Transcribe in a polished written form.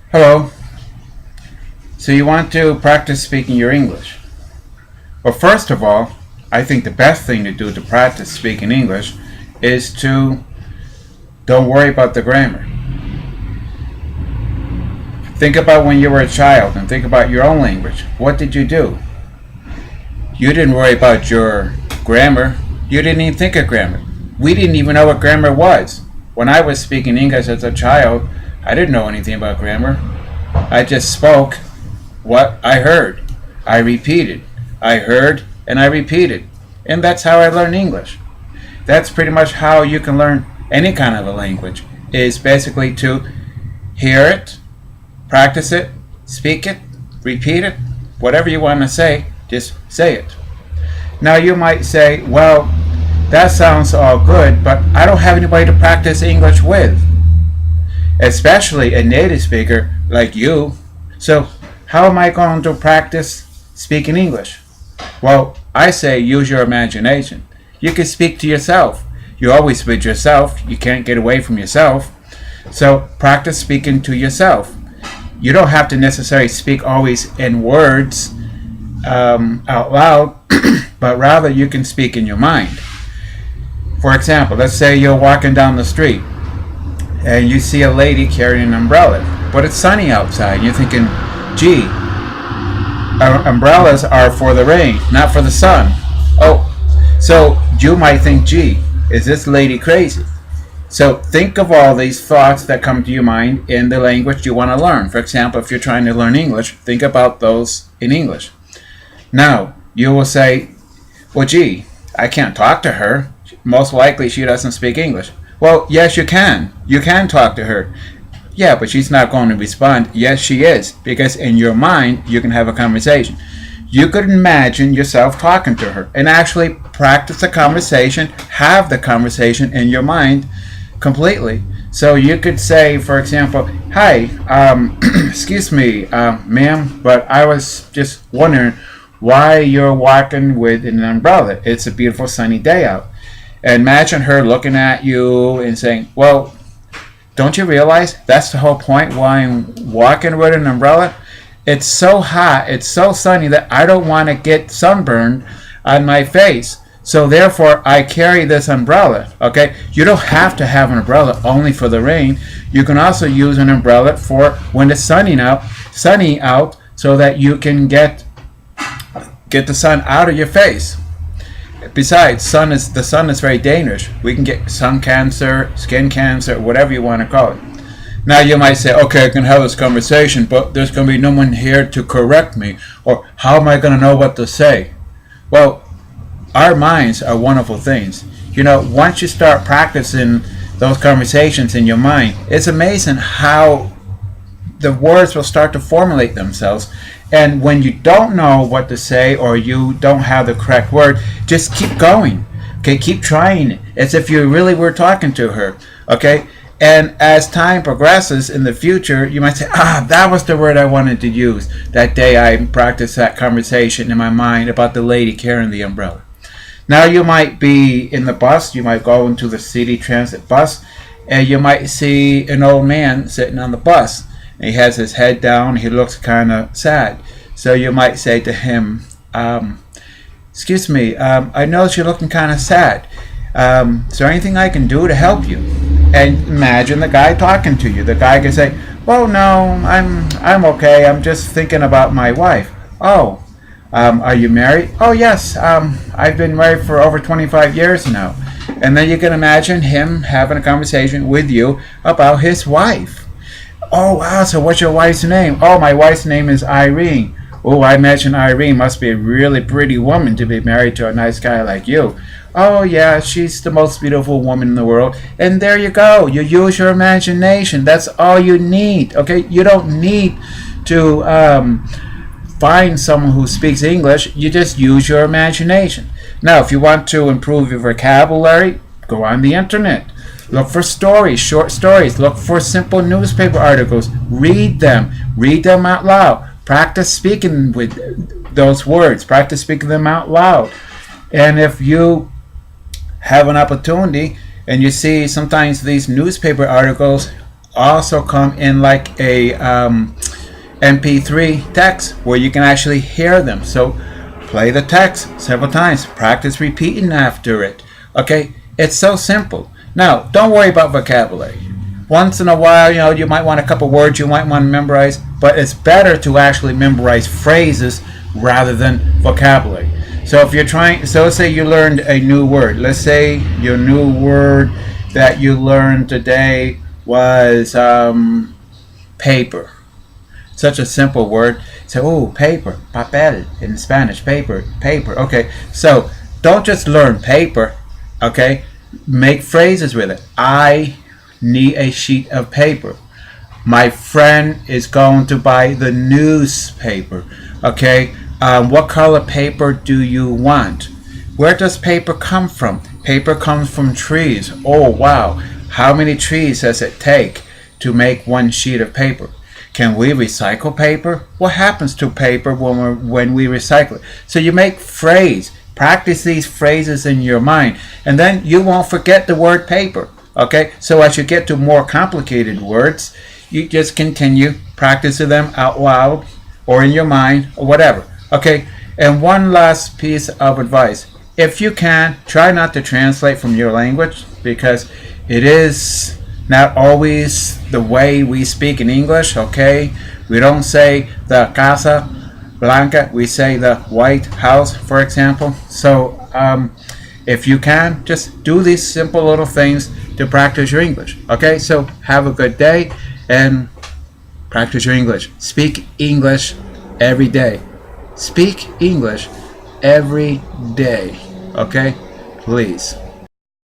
Hello. So you want to practice speaking your English? Well, first of all, I think the best thing to do to practice speaking English is to don't worry about the grammar. Think about when you were a child and think about your own language. What did you do? You didn't worry about your grammar. You didn't even think of grammar. We didn't even know what grammar was. When I was speaking English as a child, I didn't know anything about grammar. I just spoke what I heard. I repeated. I heard and I repeated. And that's how I learned English. That's pretty much how you can learn any kind of a language, is basically to hear it, practice it, speak it, repeat it, whatever you want to say, just say it. Now you might say, well, that sounds all good, but I don't have anybody to practice English with, especially a native speaker like you. So how am I going to practice speaking English? Well, I say use your imagination. You can speak to yourself. You're always with yourself. You can't get away from yourself. So practice speaking to yourself. You don't have to necessarily speak always in words out loud, but rather you can speak in your mind. For example, let's say you're walking down the street and you see a lady carrying an umbrella, but it's sunny outside. You're thinking, gee, umbrellas are for the rain, not for the sun. Oh, so you might think, gee, is this lady crazy? So think of all these thoughts that come to your mind in the language you want to learn. For example, if you're trying to learn English, think about those in English. Now, you will say, well, gee, I can't talk to her. Most likely she doesn't speak English. Well, yes, you can. You can talk to her. Yeah, but she's not going to respond. Yes, she is. Because in your mind, you can have a conversation. You could imagine yourself talking to her and actually practice the conversation, have the conversation in your mind completely. So you could say, for example, hi, excuse me, ma'am, but I was just wondering why you're walking with an umbrella. It's a beautiful sunny day out. And imagine her looking at you and saying, well, don't you realize that's the whole point why I'm walking with an umbrella? It's so hot, it's so sunny that I don't want to get sunburned on my face. So therefore, I carry this umbrella. Okay, you don't have to have an umbrella only for the rain. You can also use an umbrella for when it's sunny out, so that you can get the sun out of your face. Besides, the sun is very dangerous. We can get sun cancer, skin cancer, whatever you want to call it. Now you might say, okay, I can have this conversation, but there's going to be no one here to correct me, or how am I going to know what to say? Well, our minds are wonderful things. You know, once you start practicing those conversations in your mind, it's amazing how the words will start to formulate themselves. And when you don't know what to say or you don't have the correct word, just keep going. Okay, keep trying it as if you really were talking to her. Okay, and as time progresses in the future, you might say, that was the word I wanted to use. That day I practiced that conversation in my mind about the lady carrying the umbrella. Now you might be in the bus, you might go into the city transit bus, and you might see an old man sitting on the bus. He has his head down. He looks kind of sad. So you might say to him, excuse me, I notice you're looking kind of sad. Is there anything I can do to help you? And imagine the guy talking to you. The guy can say, well, no, I'm okay. I'm just thinking about my wife. Oh, are you married? Oh, yes. I've been married for over 25 years now. And then you can imagine him having a conversation with you about his wife. Oh, wow, so what's your wife's name? Oh, my wife's name is Irene. Oh, I imagine Irene must be a really pretty woman to be married to a nice guy like you. Oh, yeah, she's the most beautiful woman in the world. And there you go. You use your imagination. That's all you need, okay? You don't need to find someone who speaks English. You just use your imagination. Now, if you want to improve your vocabulary, go on the internet. Look for stories, short stories. Look for simple newspaper articles. Read them out loud. Practice speaking with those words. Practice speaking them out loud. And if you have an opportunity and you see sometimes these newspaper articles also come in like a MP3 text where you can actually hear them. So play the text several times. Practice repeating after it. Okay? It's so simple. Now, don't worry about vocabulary. Once in a while, you might want a couple words you might want to memorize, but it's better to actually memorize phrases rather than vocabulary. So if you're trying, so let's say you learned a new word. Let's say your new word that you learned today was paper. Such a simple word. So, oh, paper, papel in Spanish, paper, paper. Okay, so don't just learn paper, okay? Make phrases with it. I need a sheet of paper. My friend is going to buy the newspaper, okay? What color paper do you want? Where does paper come from? Paper comes from trees. Oh, wow. How many trees does it take to make one sheet of paper? Can we recycle paper? What happens to paper when we recycle it? So you make phrase. Practice these phrases in your mind, and then you won't forget the word paper. Okay? So as you get to more complicated words, you just continue practicing them out loud or in your mind or whatever. Okay? And one last piece of advice. If you can, try not to translate from your language, because it is not always the way we speak in English, okay? We don't say the Casa Blanca, we say the White House, for example. So if you can, just do these simple little things to practice your English, okay? So have a good day and practice your English. Speak English every day. Speak English every day, okay? Please.